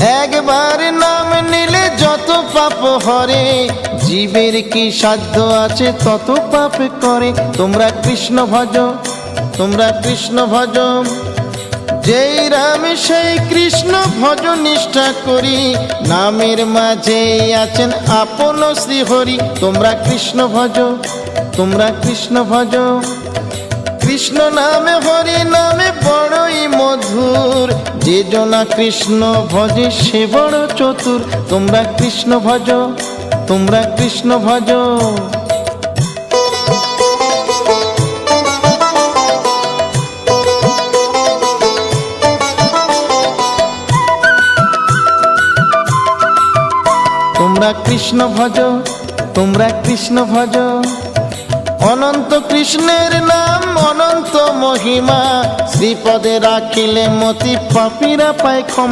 একবার নাম নিলে যত পাপ হরে, জীবের কি সাধ্য আছে তত পাপ করে। তোমরা কৃষ্ণ ভজ, তোমরা কৃষ্ণ ভজ, যেই রাম সেই কৃষ্ণ ভজ নিষ্ঠা করি, নামের মাঝে আছেন আপন শ্রীহরি। তোমরা কৃষ্ণ ভজ, তোমরা কৃষ্ণ ভজ, কৃষ্ণ নামে হরি নামে বড়ই মধুর, যে জনা কৃষ্ণ ভজে সে বড় চতুর। তোমরা কৃষ্ণ ভজ, তোমরা কৃষ্ণ ভজ। তোমরা কৃষ্ণ ভজ, তোমরা কৃষ্ণ ভজ। অনন্ত কৃষ্ণের নাম অনন্ত মহিমা, শ্রীপদে রাখিলে মতি পাপীরা পায় ক্ষমা।